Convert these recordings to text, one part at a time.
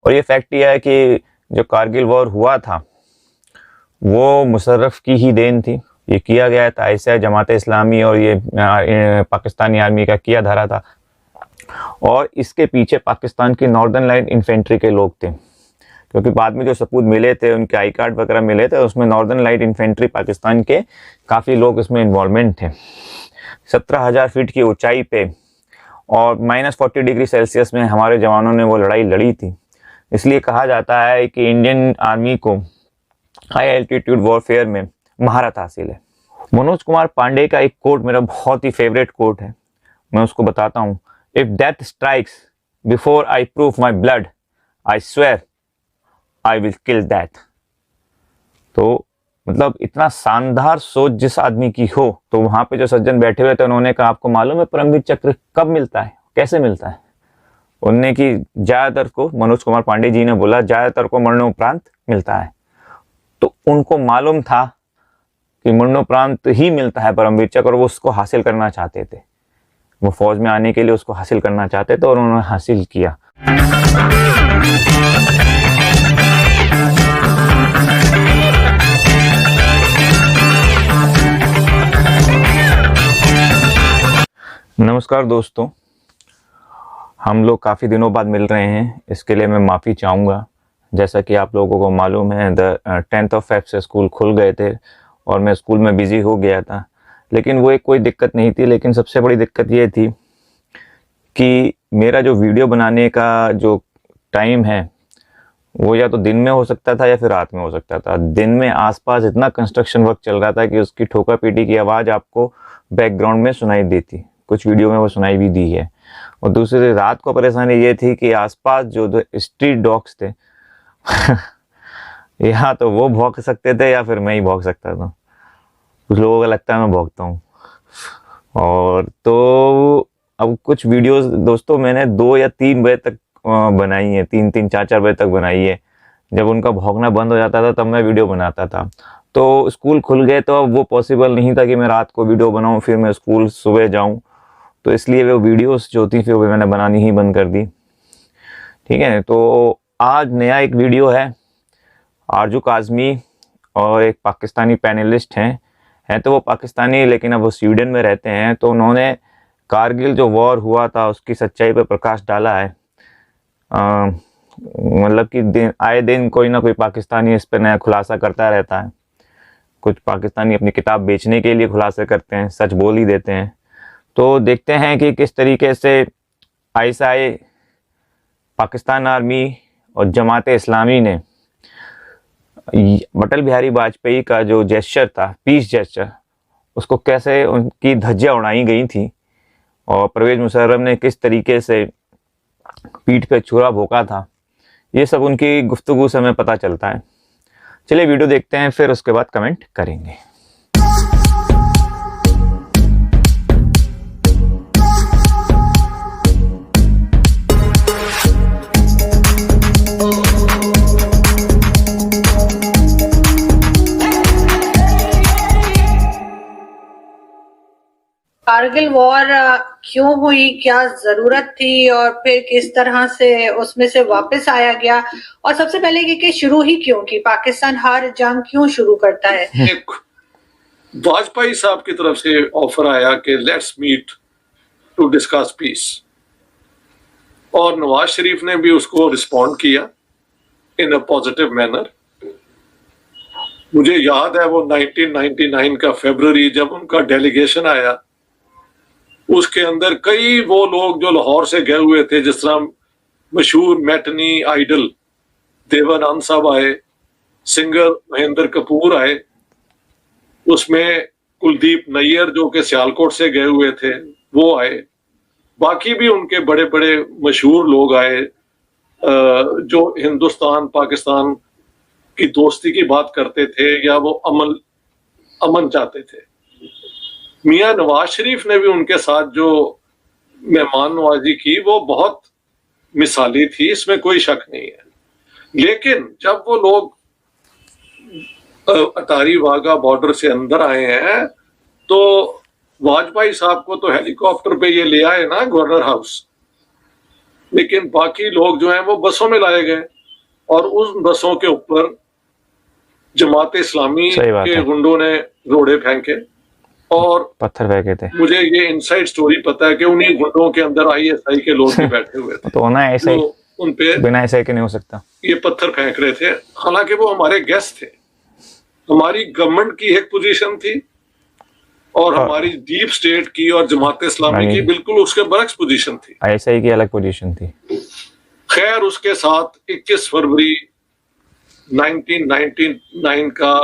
और ये फैक्ट ये है कि जो कारगिल वॉर हुआ था वो मुशर्रफ की ही देन थी। ये किया गया था ऐसे जमात इस्लामी और ये पाकिस्तानी आर्मी का किया धरा था, और इसके पीछे पाकिस्तान की नॉर्दर्न लाइट इन्फेंट्री के लोग थे, क्योंकि बाद में जो सबूत मिले थे, उनके आई कार्ड वगैरह मिले थे, उसमें नॉर्दर्न लाइट इन्फेंट्री पाकिस्तान के काफ़ी लोग इसमें इन्वॉल्वमेंट थे। 17,000 फीट की ऊंचाई पे और -40 डिग्री सेल्सियस में हमारे जवानों ने वो लड़ाई लड़ी थी। इसलिए कहा जाता है कि इंडियन आर्मी को हाई एल्टीट्यूड वॉरफेयर में महारत हासिल है। मनोज कुमार पांडे का एक कोट मेरा बहुत ही फेवरेट कोट है, मैं उसको बताता हूँ। If death strikes before I prove my blood, I swear I will kill that. तो मतलब इतना शानदार सोच जिस आदमी की हो, तो वहां पे जो सज्जन बैठे हुए थे उन्होंने कहा आपको मालूम है परमवीर चक्र कब मिलता है, कैसे मिलता है? उनने की ज्यादातर को, मनोज कुमार पांडे जी ने बोला ज्यादातर को मरणोपरांत मिलता है। तो उनको मालूम था कि मरणोपरांत ही मिलता है परमवीर चक्र, और वो उसको हासिल करना चाहते थे। वो फौज में आने के लिए उसको हासिल करना चाहते थे और उन्होंने हासिल किया। नमस्कार दोस्तों, हम लोग काफ़ी दिनों बाद मिल रहे हैं, इसके लिए मैं माफ़ी चाहूँगा। जैसा कि आप लोगों को मालूम है 10 फेब से स्कूल खुल गए थे और मैं स्कूल में बिज़ी हो गया था, लेकिन वो एक कोई दिक्कत नहीं थी। लेकिन सबसे बड़ी दिक्कत ये थी कि मेरा जो वीडियो बनाने का जो टाइम है वो या तो दिन में हो सकता था या फिर रात में हो सकता था। दिन में आसपास इतना कंस्ट्रक्शन वर्क चल रहा था कि उसकी ठोका पीटी की आवाज़ आपको बैकग्राउंड में सुनाई देती, कुछ वीडियो में वो सुनाई भी दी है। और दूसरी रात को परेशानी ये थी कि आसपास जो स्ट्रीट डॉग्स थे या तो वो भौंक सकते थे या फिर मैं ही भौंक सकता था। कुछ लोगों का लगता है मैं भौंकता हूँ। और तो अब कुछ वीडियोस दोस्तों मैंने 2 या 3 बजे तक बनाई है, 3-3, 4-4 बजे तक बनाई है। जब उनका भौंकना बंद हो जाता था तब मैं वीडियो बनाता था। तो स्कूल खुल गए तो अब वो पॉसिबल नहीं था कि मैं रात को वीडियो बनाऊँ फिर मैं स्कूल सुबह जाऊँ, तो इसलिए वो वीडियोस जो थी फिर वो मैंने बनानी ही बंद कर दी। ठीक है, तो आज नया एक वीडियो है। आरजू काज़मी और एक पाकिस्तानी पैनलिस्ट हैं तो वो पाकिस्तानी लेकिन अब वो स्वीडन में रहते हैं। तो उन्होंने कारगिल जो वॉर हुआ था उसकी सच्चाई पर प्रकाश डाला है। मतलब कि आए दिन कोई ना कोई पाकिस्तानी इस पर नया खुलासा करता रहता है। कुछ पाकिस्तानी अपनी किताब बेचने के लिए खुलासे करते हैं, सच बोल ही देते हैं। तो देखते हैं कि किस तरीके से ISI, पाकिस्तान आर्मी और जमात इस्लामी ने अटल बिहारी वाजपेयी का जो जेस्चर था, पीस जेस्चर, उसको कैसे उनकी धज्जियां उड़ाई गई थी और परवेज मुशर्रफ ने किस तरीके से पीठ पे छुरा भोंका था, ये सब उनकी गुफ्तगू से हमें पता चलता है। चलिए वीडियो देखते हैं, फिर उसके बाद कमेंट करेंगे। कारगिल वॉर क्यों हुई, क्या जरूरत थी और फिर किस तरह से उसमें से वापस आया गया, और सबसे पहले कि शुरू ही क्यों की, पाकिस्तान हर जंग क्यों शुरू करता है? एक वाजपेयी साहब की तरफ से ऑफर आया कि let's meet to discuss peace, और नवाज शरीफ ने भी उसको रिस्पॉन्ड किया इन अ पॉजिटिव मैनर। मुझे याद है वो 1999 का फरवरी जब उनका डेलीगेशन आया, उसके अंदर कई वो लोग जो लाहौर से गए हुए थे, जिस तरह मशहूर मैटनी आइडल देवानंद साहब आए, सिंगर महेंद्र कपूर आए, उसमें कुलदीप नैयर जो कि सियालकोट से गए हुए थे वो आए, बाकी भी उनके बड़े बड़े मशहूर लोग आए जो हिंदुस्तान पाकिस्तान की दोस्ती की बात करते थे या वो अमन चाहते थे। मियां नवाज शरीफ ने भी उनके साथ जो मेहमान नवाजी की वो बहुत मिसाली थी, इसमें कोई शक नहीं है। लेकिन जब वो लोग अटारी वाघा बॉर्डर से अंदर आए हैं तो वाजपेयी साहब को तो हेलीकॉप्टर पे ये ले आए ना गवर्नर हाउस, लेकिन बाकी लोग जो हैं वो बसों में लाए गए। और उन बसों के ऊपर जमात इस्लामी सही बात के है। गुंडों ने रोड़े फेंके और पत्थर फेंके थे। मुझे ये इनसाइड स्टोरी पता है कि उन्हीं गुंडों के अंदर आईएसआई के लोग भी बैठे हुए थे तो होना है ऐसा ही, जो उन पे बिना ऐसा के नहीं हो सकता। ये पत्थर फेंक रहे थे। हालांकि वो हमारे गेस्ट थे, हमारी गवर्नमेंट की एक पोजीशन थी और हाँ। हमारी डीप स्टेट की और जमात इस्लामी की नहीं। बिल्कुल उसके बरक्स पोजीशन थी। ISI की अलग पोजीशन थी। खैर उसके साथ 21 फरवरी 1999 का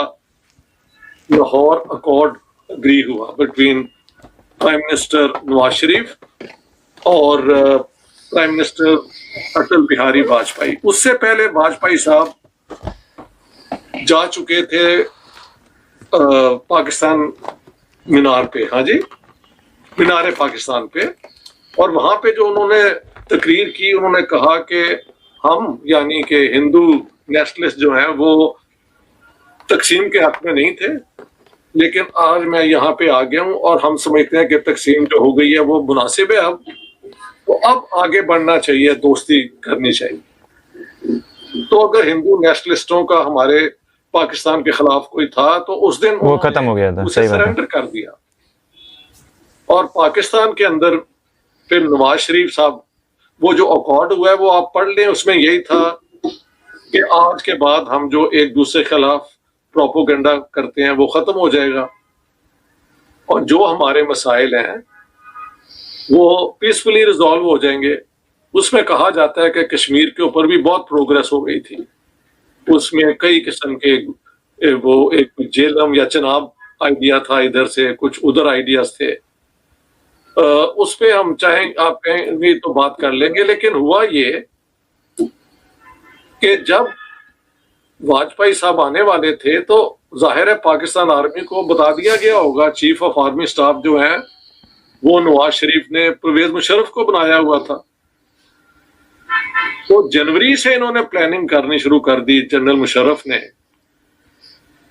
लाहौर अकॉर्ड एग्री हुआ between prime minister Nawaz Sharif और प्राइम मिनिस्टर अटल बिहारी वाजपेयी। उससे पहले वाजपेयी साहब जा चुके थे पाकिस्तान मीनार पे, हाँ जी, मीनार पाकिस्तान पे, और वहां पे जो उन्होंने तकरीर की, उन्होंने कहा कि हम यानी कि हिंदू नेशनलिस्ट जो हैं वो तकसीम के हक में नहीं थे, लेकिन आज मैं यहाँ पे आ गया हूँ और हम समझते हैं कि तकसीम जो हो गई है वो मुनासिब है, अब तो अब आगे बढ़ना चाहिए, दोस्ती करनी चाहिए। तो अगर हिंदू नेशनलिस्टों का हमारे पाकिस्तान के खिलाफ कोई था तो उस दिन वो खत्म हो गया था। उसे सही बात है। सरेंडर कर दिया। और पाकिस्तान के अंदर फिर नवाज शरीफ साहब, वो जो अकॉर्ड हुआ है वो आप पढ़ लें, उसमें यही था कि आज के बाद हम जो एक दूसरे के खिलाफ प्रोपोगंडा करते हैं वो खत्म हो जाएगा और जो हमारे मसाइल हैं वो पीसफुली रिजॉल्व हो जाएंगे। उसमें कहा जाता है कि कश्मीर के ऊपर भी बहुत प्रोग्रेस हो गई थी, उसमें कई किस्म के वो एक जेलम या चनाब आइडिया था, इधर से कुछ उधर आइडियाज थे, उस पे हम चाहें आप कहेंगे तो बात कर लेंगे। लेकिन हुआ ये कि जब वाजपेयी साहब आने वाले थे तो जाहिर है पाकिस्तान आर्मी को बता दिया गया होगा, चीफ ऑफ आर्मी स्टाफ जो है वो नवाज शरीफ ने परवेज मुशर्रफ को बनाया हुआ था। तो जनवरी से इन्होंने प्लानिंग करनी शुरू कर दी जनरल मुशर्रफ ने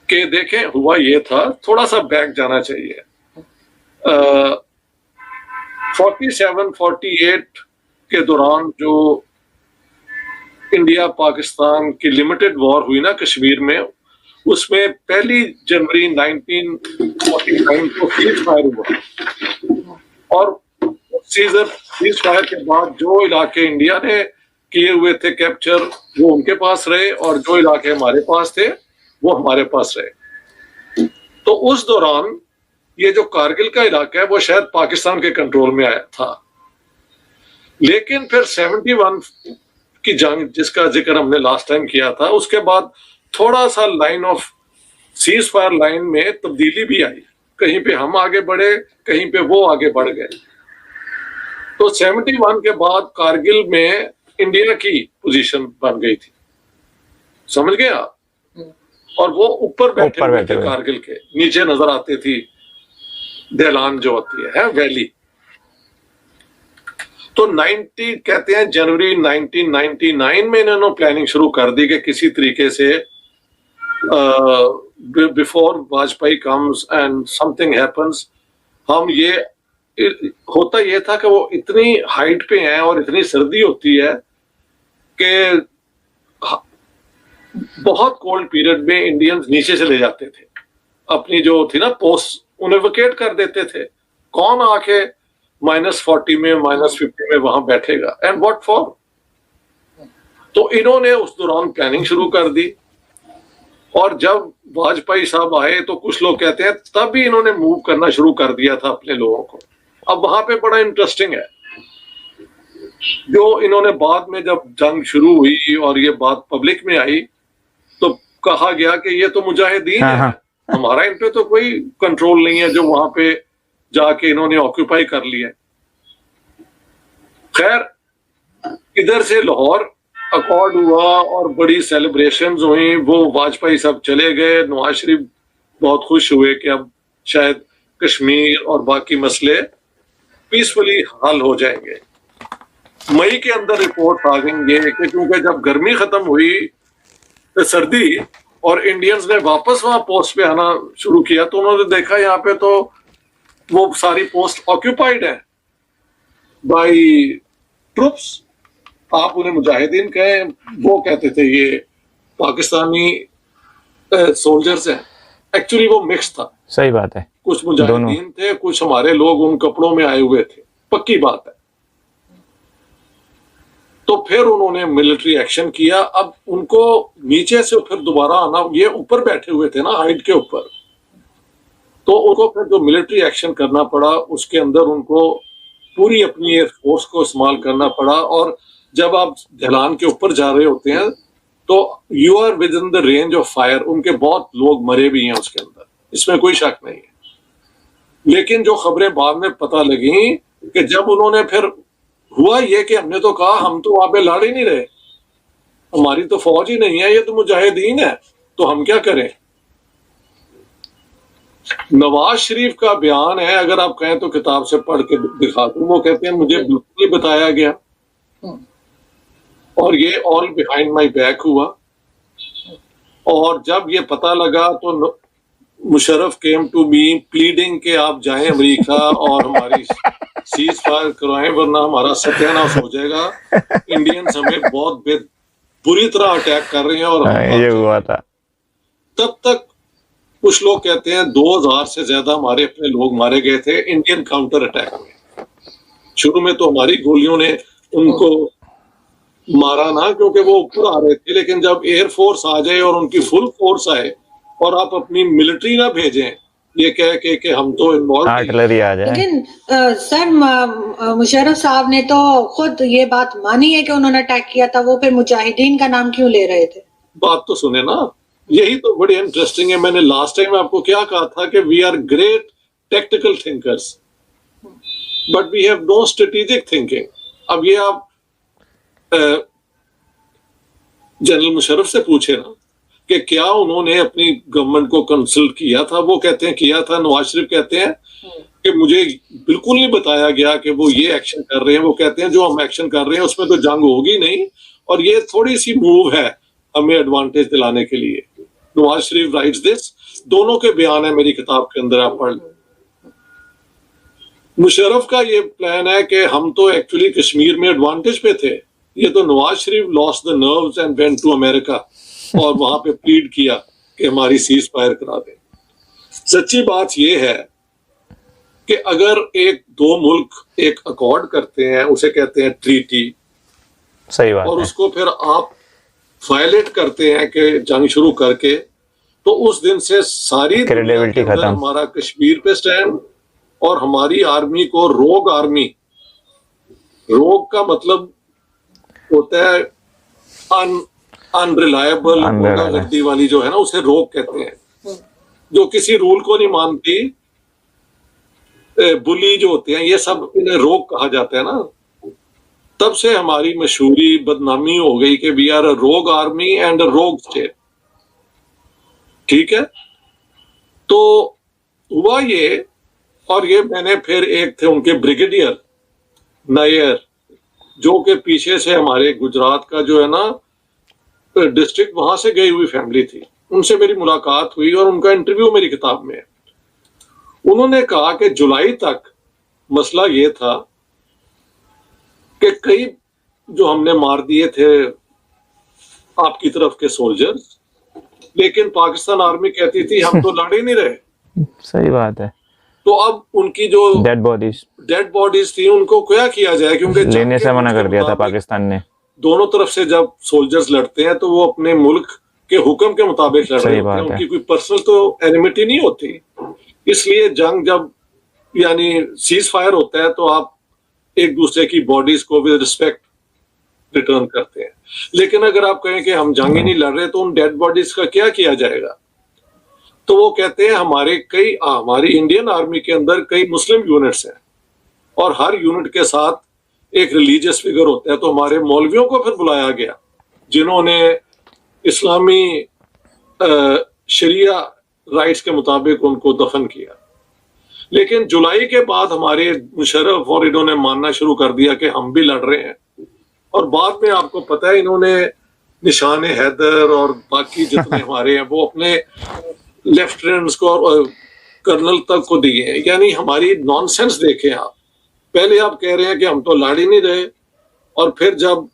कि देखें हुआ ये था, थोड़ा सा बैक जाना चाहिए। 47-48 के दौरान जो इंडिया पाकिस्तान की लिमिटेड वॉर हुई ना कश्मीर में, उसमें 1 जनवरी 1949 को सीज फायर हुआ और सीज फायर के बाद जो इलाके इंडिया ने किए हुए थे कैप्चर वो उनके पास रहे और जो इलाके हमारे पास थे वो हमारे पास रहे। तो उस दौरान ये जो कारगिल का इलाका है वो शायद पाकिस्तान के कंट्रोल में आया था, लेकिन फिर 71 की जंग जिसका जिक्र हमने लास्ट टाइम किया था, उसके बाद थोड़ा सा line of cease fire line में तब्दीली भी आई, कहीं पे हम आगे बढ़े, कहीं पे वो आगे बढ़ गए। तो 71 के बाद कारगिल में इंडिया की पोजीशन बन गई थी, समझ गए आप, और वो ऊपर बैठे हुए थे, कारगिल के नीचे नजर आती थी ढलान जो होती है वैली। तो 90 कहते हैं जनवरी 1999 में इन्होंने प्लानिंग शुरू कर दी कि किसी तरीके से before Vajpayee comes and something happens, हम ये होता ये था कि वो इतनी हाइट पे हैं और इतनी सर्दी होती है कि बहुत कोल्ड पीरियड में इंडियंस नीचे चले जाते थे, अपनी जो थी ना पोस्ट उन्हें वेकेट कर देते थे। कौन आके -40 में -50 में वहां बैठेगा, एंड व्हाट फॉर। तो इन्होंने उस दौरान प्लानिंग शुरू कर दी और जब वाजपेयी साहब आए तो कुछ लोग कहते हैं तब भी इन्होंने मूव करना शुरू कर दिया था अपने लोगों को। अब वहां पे बड़ा इंटरेस्टिंग है, जो इन्होंने बाद में जब जंग शुरू हुई और ये बात पब्लिक में आई तो कहा गया कि ये तो मुजाहिदीन है, हमारा इन पे तो कोई कंट्रोल नहीं है, जो वहां पे जाके इन्होंने ऑक्यूपाई कर लिया। खैर इधर से लाहौर अकॉर्ड हुआ और बड़ी सेलिब्रेशंस हुई, वो वाजपेयी साहब चले गए, नवाज शरीफ बहुत खुश हुए कि अब शायद कश्मीर और बाकी मसले पीसफुली हल हो जाएंगे। मई के अंदर रिपोर्ट आ गई ये कि क्योंकि जब गर्मी खत्म हुई तो सर्दी और इंडियंस ने वापस वहां पोस्ट पे आना शुरू किया तो उन्होंने देखा यहाँ पे तो वो सारी पोस्ट ऑक्यूपाइड है बाय ट्रूप्स, आप उन्हें मुजाहिदीन कहें, वो कहते थे ये पाकिस्तानी सोल्जर्स हैं। एक्चुअली वो मिक्स था, सही बात है। कुछ मुजाहिदीन थे, कुछ हमारे लोग उन कपड़ों में आए हुए थे, पक्की बात है। तो फिर उन्होंने मिलिट्री एक्शन किया। अब उनको नीचे से फिर दोबारा आना, ये ऊपर बैठे हुए थे ना हाइट के ऊपर, तो उनको फिर जो मिलिट्री एक्शन करना पड़ा उसके अंदर उनको पूरी अपनी एयर फोर्स को इस्तेमाल करना पड़ा। और जब आप ढलान के ऊपर जा रहे होते हैं तो you are within the range of fire. उनके बहुत लोग मरे भी हैं उसके अंदर, इसमें कोई शक नहीं है। लेकिन जो खबरें बाद में पता लगी कि जब उन्होंने फिर हुआ ये कि हमने तो कहा हम तो वहां पे लड़ ही नहीं रहे, हमारी तो फौज ही नहीं है, ये तो मुजाहिदीन है, तो हम क्या करें। नवाज शरीफ का बयान है, अगर आप कहें तो किताब से पढ़ के दिखा दूं। वो कहते हैं मुझे बिल्कुल बताया गया और ये ऑल बिहाइंड माय बैक हुआ। और जब ये पता लगा तो Musharraf came to me pleading कि आप जाएं अमेरिका और हमारी सीज फायर करवाएं, वरना हमारा सत्यानाश हो जाएगा। इंडियंस हमें बहुत बुरी तरह अटैक कर रहे हैं। और ये हुआ था। तब तक कुछ लोग कहते हैं 2000 से ज्यादा हमारे अपने लोग मारे गए थे इंडियन काउंटर अटैक में। शुरू में तो हमारी गोलियों ने उनको मारा ना, क्योंकि वो ऊपर आ रहे थे, लेकिन जब एयरफोर्स आ जाए और उनकी फुल फोर्स आए और आप अपनी मिलिट्री ना भेजें ये कह के कि हम तो इन्वॉल्व आर्टिलरी आ जाए। लेकिन सर मुशर्रफ साहब ने तो खुद ये बात मानी है कि उन्होंने अटैक किया था, वो फिर मुजाहिदीन का नाम क्यों ले रहे थे? बात तो सुने ना, यही तो बड़ी इंटरेस्टिंग है। मैंने लास्ट टाइम आपको क्या कहा था कि we are great technical thinkers but we have no strategic thinking. अब ये आप जनरल मुशर्रफ से पूछे ना कि क्या उन्होंने अपनी गवर्नमेंट को कंसल्ट किया था। वो कहते हैं किया था। नवाज शरीफ कहते हैं कि मुझे बिल्कुल नहीं बताया गया कि वो ये एक्शन कर रहे हैं। वो कहते हैं जो हम एक्शन कर रहे हैं उसमें तो जंग होगी नहीं और ये थोड़ी सी मूव है हमें एडवांटेज दिलाने के लिए। नवाज शरीफ राइट्स दिस, दोनों के बयान है मेरी किताब के अंदर, आप पढ़ लें। मुशर्रफ का ये प्लान है कि हम तो एक्चुअली कश्मीर में एडवांटेज पे थे, ये तो Nawaz Sharif lost the nerves and went to America और वहां पे प्लीड किया कि हमारी सीज फायर करा दें। सच्ची बात यह है कि अगर दो मुल्क एक अकॉर्ड करते हैं, उसे कहते हैं ट्रीटी, सही बात और है। उसको फिर आप वायलेट करते हैं कि जंग शुरू करके, तो उस दिन से सारी क्रेडिबिलिटी खत्म। हमारा कश्मीर पे स्टैंड और हमारी आर्मी को रोग आर्मी, रोग का मतलब होता है अनरिलायबल, गुंडागर्दी वाली जो है ना, उसे रोग कहते हैं, जो किसी रूल को नहीं मानती। बुली जो होते हैं ये सब, इन्हें रोग कहा जाता है ना। तब से हमारी मशहूरी बदनामी हो गई कि वी आर अ रोग आर्मी एंड अ रोग स्टेट। ठीक है, तो हुआ ये। और ये मैंने फिर एक थे उनके ब्रिगेडियर नायर, जो के पीछे से हमारे गुजरात का जो है ना डिस्ट्रिक्ट, वहां से गई हुई फैमिली थी, उनसे मेरी मुलाकात हुई और उनका इंटरव्यू मेरी किताब में है। उन्होंने कहा कि जुलाई तक मसला ये था कि कई जो हमने मार दिए थे आपकी तरफ के सोल्जर्स, लेकिन पाकिस्तान आर्मी कहती थी हम तो लड़ ही नहीं रहे। सही बात है। तो अब उनकी जो डेड बॉडीज थी उनको क्या किया जाए, क्योंकि लेने से मना कर दिया था पाकिस्तान ने। दोनों तरफ से जब सोल्जर्स लड़ते हैं तो वो अपने मुल्क के हुक्म के मुताबिक लड़ रहे होते हैं, उनकी कोई पर्सनल तो एनिमिटी नहीं होती। इसलिए जंग जब यानी सीज फायर होता है तो आप एक दूसरे की बॉडीज को विद रिस्पेक्ट रिटर्न करते हैं। लेकिन अगर आप कहें कि हम जंग ही नहीं लड़ रहे तो उन डेड बॉडीज का क्या किया जाएगा। तो वो कहते हैं हमारी इंडियन आर्मी के अंदर कई मुस्लिम यूनिट्स हैं और हर यूनिट के साथ एक रिलीजियस फिगर होता है। तो हमारे मौलवियों को फिर बुलाया गया जिन्होंने इस्लामी शरिया राइट्स के मुताबिक उनको दफन किया। लेकिन जुलाई के बाद हमारे मुशर्रफ और इन्होंने मानना शुरू कर दिया कि हम भी लड़ रहे हैं। और बाद में आपको पता है इन्होंने निशान हैदर और बाकी जितने हमारे हैं वो अपने लेफ्टिनेंट्स को और कर्नल तक को दिए हैं। यानी हमारी नॉनसेंस देखें आप, पहले आप कह रहे हैं कि हम तो लड़ ही नहीं रहे और फिर जब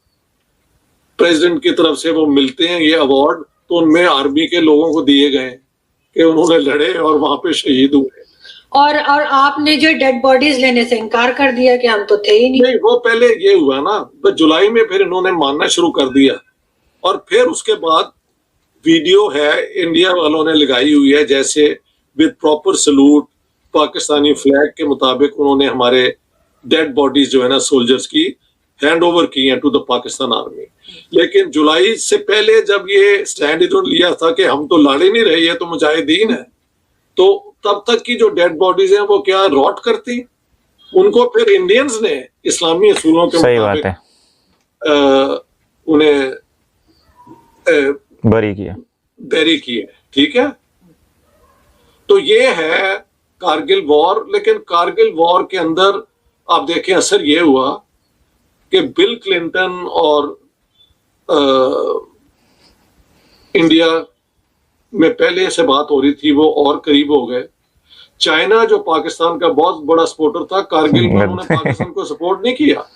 प्रेसिडेंट की तरफ से वो मिलते हैं ये अवार्ड, तो उनमें आर्मी के लोगों को दिए गए कि उन्होंने लड़े और वहां पे शहीद हुए। और आपने जो डेड बॉडीज लेने से इनकार कर दिया कि हम तो थे ही नहीं। नहीं, वो पहले ये हुआ ना, बस जुलाई में फिर इन्होंने मानना शुरू कर दिया, और फिर उसके बाद वीडियो है इंडिया वालों ने लगाई हुई है, जैसे with proper salute Pakistani flag के मुताबिक उन्होंने हमारे डेड बॉडीज जो है ना सोल्जर्स की हैंड ओवर की हैं टू द पाकिस्तान आर्मी। लेकिन जुलाई से पहले जब ये स्टैंड इन्होंने लिया था कि हम तो लड़ ही नहीं रहे, ये तो मुजाहिदीन है, तो तब तक की जो डेड बॉडीज हैं वो क्या रॉट करती, उनको फिर इंडियंस ने इस्लामी असूलों के सही बात है, उन्हें बरी किया, बेरी किए। ठीक है, तो ये है कारगिल वॉर। लेकिन कारगिल वॉर के अंदर आप देखें असर ये हुआ कि बिल क्लिंटन और इंडिया में पहले से बात हो रही थी वो और करीब हो गए। चाइना जो पाकिस्तान का बहुत बड़ा सपोर्टर था, कारगिल में उन्होंने पाकिस्तान को सपोर्ट नहीं किया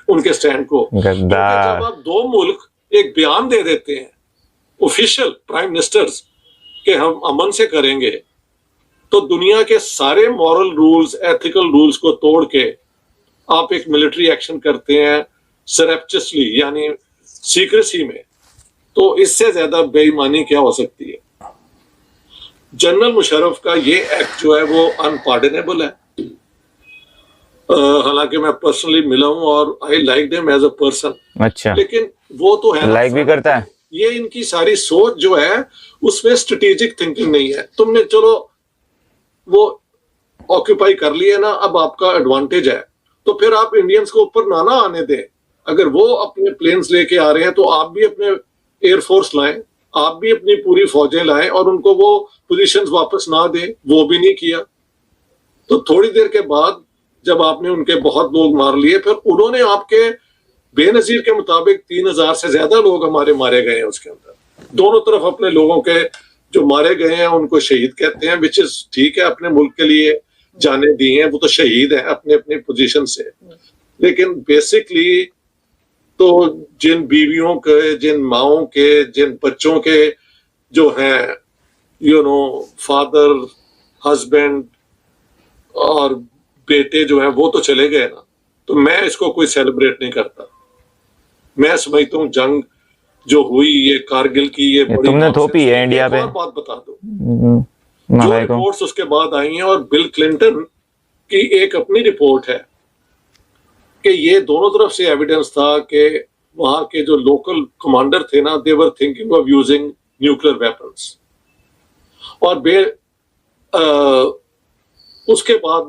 उनके स्टैंड को। जब आप दो मुल्क एक बयान दे देते हैं ऑफिशियल प्राइम मिनिस्टर्स के हम अमन से करेंगे, तो दुनिया के सारे मॉरल रूल्स एथिकल रूल्स को तोड़ के आप एक मिलिट्री एक्शन करते हैं सरप्चसली यानी सीक्रेसी में, तो इससे ज्यादा बेईमानी क्या हो सकती है। जनरल मुशर्रफ का ये एक्ट जो है वो अनपार्डनेबल है। हालांकि मैं पर्सनली मिला हूं और I like them as a person. अच्छा, लेकिन वो तो है लाइक भी करता है। ये इनकी सारी सोच जो है उसमें स्ट्रेटेजिक थिंकिंग नहीं है। तुमने चलो वो ऑक्यूपाई कर लिए ना, अब आपका एडवांटेज है, तो फिर आप इंडियंस को ऊपर ना आने दें। अगर वो अपने प्लेन्स लेके आ रहे हैं तो आप भी अपने एयरफोर्स लाएं, आप भी अपनी पूरी फौजें लाएं और उनको वो पोजीशंस वापस ना दें। वो भी नहीं किया। तो थोड़ी देर के बाद जब आपने उनके बहुत लोग मार लिए, फिर उन्होंने आपके बेनजीर के मुताबिक 3000 से ज्यादा लोग हमारे मारे गए हैं उसके अंदर। दोनों तरफ अपने लोगों के जो मारे गए हैं उनको शहीद कहते हैं, विच इज ठीक है, अपने मुल्क के लिए जाने दी हैं, वो तो शहीद हैं अपने अपने पोजीशन से। लेकिन बेसिकली तो जिन बीवियों के, जिन माओं के, जिन बच्चों के जो हैं फादर हस्बैंड और बेटे जो हैं वो तो चले गए ना, तो मैं इसको कोई सेलिब्रेट नहीं करता। मैं समझता हूँ जंग जो हुई ये कारगिल की ये बड़ी तुमने थोपी है इंडिया पे। और बात बता दो, जो रिपोर्ट्स उसके बाद आई हैं, और बिल क्लिंटन की एक अपनी रिपोर्ट है कि ये दोनों तरफ से एविडेंस था कि वहां के जो लोकल कमांडर थे ना, they were thinking of using nuclear weapons. और उसके बाद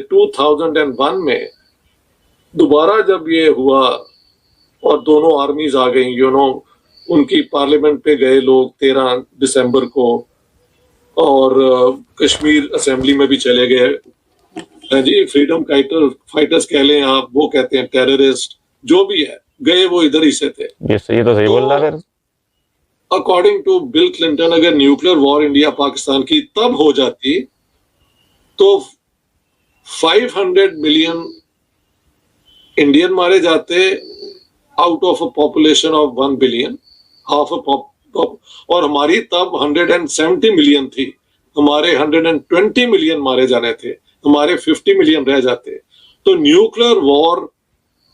2001 में दोबारा जब ये हुआ और दोनों आर्मीज आ गई, उनकी पार्लियामेंट पे गए लोग 13 दिसंबर को, और कश्मीर असेंबली में भी चले गए। जी, फ्रीडम फाइटर्स कह लें आप, वो कहते हैं टेररिस्ट, जो भी है, गए वो इधर ही से थे। ये तो सही बोल रहा है। अकॉर्डिंग टू बिल क्लिंटन, अगर न्यूक्लियर वॉर इंडिया पाकिस्तान की तब हो जाती तो 500 मिलियन इंडियन मारे जाते out of a population of 1 billion, half और हमारी तब 170 मिलियन थी, हमारे 120 मिलियन मारे जाने थे, हमारे 50 मिलियन रह जाते। तो न्यूक्लियर वॉर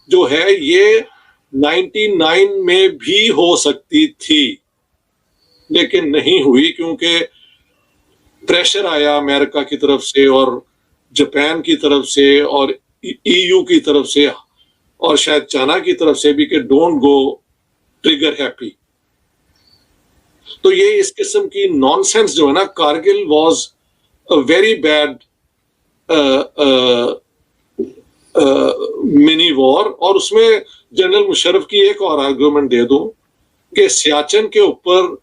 जो है ये 99 में भी हो सकती थी, लेकिन नहीं हुई, क्योंकि प्रेशर आया अमेरिका की तरफ से और जापान की तरफ से और ईयू की तरफ से और शायद चाइना की तरफ से भी कि डोंट गो ट्रिगर हैप्पी। तो ये इस किस्म की नॉनसेंस जो है ना, Kargil was a very bad mini war. और उसमें जनरल मुशर्रफ की एक और आर्गुमेंट दे दूं कि सियाचिन के ऊपर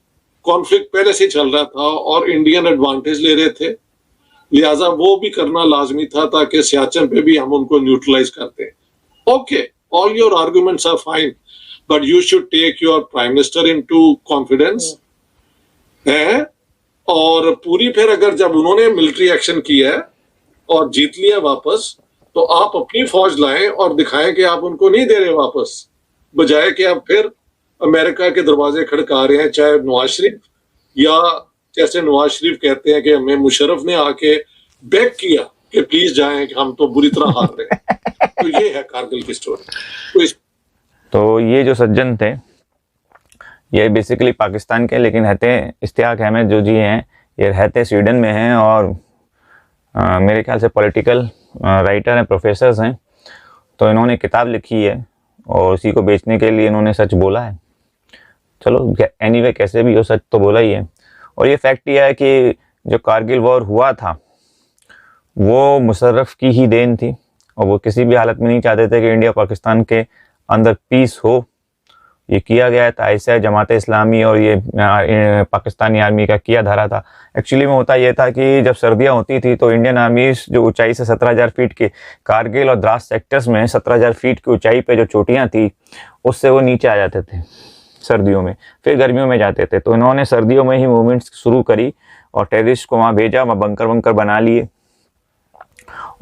कॉन्फ्लिक्ट पहले से चल रहा था और इंडियन एडवांटेज ले रहे थे, लिहाजा वो भी करना लाजमी था ताकि सियाचिन पे भी हम उनको न्यूट्रलाइज करते हैं। Okay, all your arguments are fine, but you should take your prime minister into confidence है। और पूरी फिर अगर जब उन्होंने मिलिट्री एक्शन किया है और जीत लिया वापस, तो आप अपनी फौज लाएं और दिखाएं कि आप उनको नहीं दे रहे वापस। बजाय कि आप फिर अमेरिका के दरवाजे खड़का रहे हैं, चाहे नवाज शरीफ या जैसे नवाज शरीफ कहते हैं कि हमें मुशर्रफ ने आके बेग किया कि प्लीज जाएं कि हम तो बुरी तरह हार रहे हैं। तो ये है कारगिल की स्टोरी। तो ये जो सज्जन थे ये बेसिकली पाकिस्तान के, लेकिन रहते इश्तियाक अहमद जो जी हैं ये रहते स्वीडन में हैं और मेरे ख्याल से पॉलिटिकल राइटर हैं, प्रोफेसर्स हैं। तो इन्होंने किताब लिखी है और उसी को बेचने के लिए इन्होंने सच बोला है। चलो एनीवे कैसे भी हो, सच तो बोला ही है। और ये फैक्ट ये है कि जो कारगिल वॉर हुआ था वो मुशर्रफ की ही देन थी और वो किसी भी हालत में नहीं चाहते थे कि इंडिया पाकिस्तान के अंदर पीस हो। ये किया गया था ऐसे जमात इस्लामी और ये पाकिस्तानी आर्मी का किया धारा था। एक्चुअली में होता ये था कि जब सर्दियां होती थी तो इंडियन आर्मी जो ऊंचाई से 17,000 फीट के कारगिल और द्रास सेक्टर्स में 17,000 फीट की ऊंचाई पे जो चोटियां थी उससे वो नीचे आ जाते थे सर्दियों में, फिर गर्मियों में जाते थे। तो इन्होंने सर्दियों में ही मूवमेंट्स शुरू करी और टेररिस्ट को वहाँ भेजा, वहाँ बंकर वंकर बना लिए।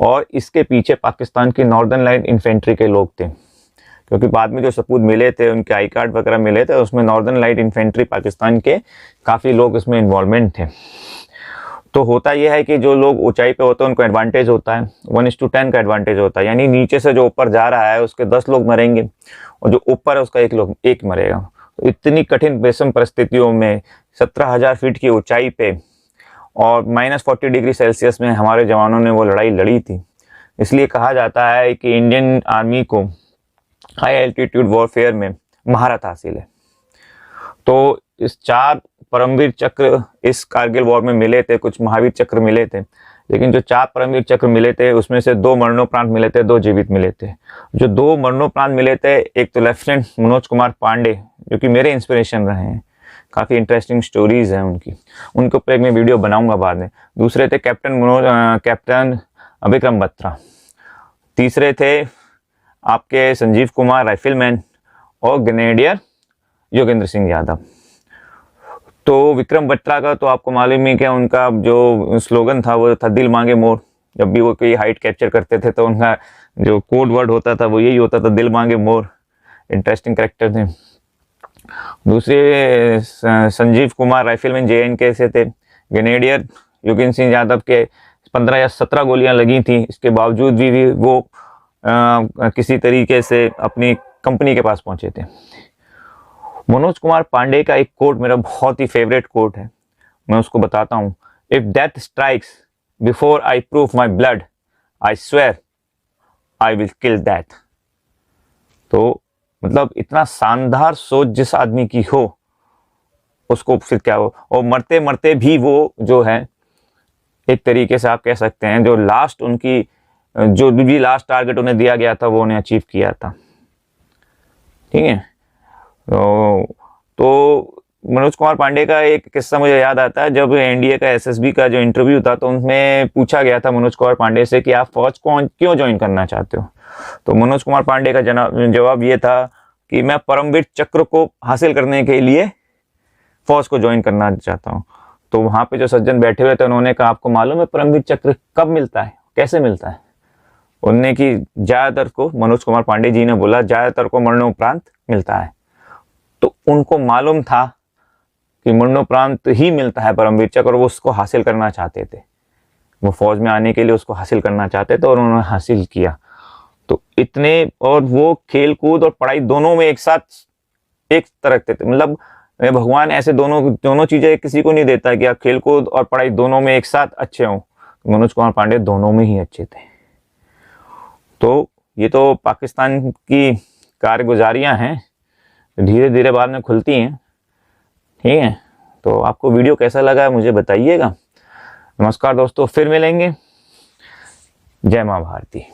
और इसके पीछे पाकिस्तान की नॉर्दर्न लाइट इन्फेंट्री के लोग थे, क्योंकि बाद में जो सबूत मिले थे, उनके आई कार्ड वगैरह मिले थे, उसमें नॉर्दर्न लाइट इन्फेंट्री पाकिस्तान के काफ़ी लोग इसमें इन्वॉल्वमेंट थे। तो होता यह है कि जो लोग ऊंचाई पे होते हैं उनको एडवांटेज होता है, 1:10 का एडवांटेज होता है, यानी नीचे से जो ऊपर जा रहा है उसके 10 लोग मरेंगे और जो ऊपर है उसका एक मरेगा। तो इतनी कठिन विषम परिस्थितियों में 17,000 फीट की ऊंचाई पे और -40 डिग्री सेल्सियस में हमारे जवानों ने वो लड़ाई लड़ी थी। इसलिए कहा जाता है कि इंडियन आर्मी को हाई एल्टीट्यूड वॉरफेयर में महारत हासिल है। तो इस 4 परमवीर चक्र इस कारगिल वॉर में मिले थे, कुछ महावीर चक्र मिले थे, लेकिन जो 4 परमवीर चक्र मिले थे उसमें से 2 मरणोप्रांत मिले थे, 2 जीवित मिले थे। जो 2 मरणोप्रांत मिले थे, एक तो लेफ्टिनेंट मनोज कुमार पांडे जो कि मेरे इंस्पिरेशन रहे हैं, काफ़ी इंटरेस्टिंग स्टोरीज हैं उनके ऊपर एक मैं वीडियो बनाऊंगा बाद में। दूसरे थे कैप्टन विक्रम बत्रा। तीसरे थे आपके संजीव कुमार राइफलमैन और ग्रेनेडियर योगेंद्र सिंह यादव। तो विक्रम बत्रा का तो आपको मालूम ही क्या, उनका जो स्लोगन था वो था दिल मांगे मोर। जब भी वो कोई हाइट कैप्चर करते थे तो उनका जो कोड वर्ड होता था वो यही होता था, दिल मांगे मोर। इंटरेस्टिंग कैरेक्टर थे। दूसरे संजीव कुमार राइफलमैन JNK से थे। ग्रेनेडियर योगेंद्र सिंह यादव के 15 या 17 गोलियां लगी थी, इसके बावजूद भी वो किसी तरीके से अपनी कंपनी के पास पहुंचे थे। मनोज कुमार पांडे का एक कोट मेरा बहुत ही फेवरेट कोट है, मैं उसको बताता हूँ। If death strikes before I prove my blood I swear I will kill that. तो मतलब इतना शानदार सोच जिस आदमी की हो उसको फिर क्या हो, और मरते मरते भी वो जो है एक तरीके से आप कह सकते हैं जो लास्ट उनकी जो भी लास्ट टारगेट उन्हें दिया गया था वो उन्हें अचीव किया था। ठीक है। तो मनोज कुमार पांडे का एक किस्सा मुझे याद आता है। जब NDA का SSB का जो इंटरव्यू था तो उनमें पूछा गया था मनोज कुमार पांडे से कि आप फौज को क्यों ज्वाइन करना चाहते हो। तो मनोज कुमार पांडे का जवाब ये था कि मैं परमवीर चक्र को हासिल करने के लिए फौज को ज्वाइन करना चाहता हूँ। तो वहाँ पे जो सज्जन बैठे हुए थे उन्होंने कहा आपको मालूम है परमवीर चक्र कब मिलता है, कैसे मिलता है? उनने कि ज़्यादातर को, मनोज कुमार पांडे जी ने बोला ज़्यादातर को मरणोपरांत मिलता है। तो उनको मालूम था कि मरणोपरांत ही मिलता है परमवीर चक्र और वो उसको हासिल करना चाहते थे। वो फौज में आने के लिए उसको हासिल करना चाहते थे और उन्होंने हासिल किया। तो इतने, और वो खेल कूद और पढ़ाई दोनों में एक साथ एक तरह थे। मतलब भगवान ऐसे दोनों चीज़ें किसी को नहीं देता कि आप खेल कूद और पढ़ाई दोनों में एक साथ अच्छे हों। मनोज कुमार पांडे दोनों में ही अच्छे थे। तो ये तो पाकिस्तान की कारगुजारियाँ हैं, धीरे धीरे बाद में खुलती हैं। ठीक है। तो आपको वीडियो कैसा लगा है मुझे बताइएगा। नमस्कार दोस्तों, फिर मिलेंगे। जय माँ भारती।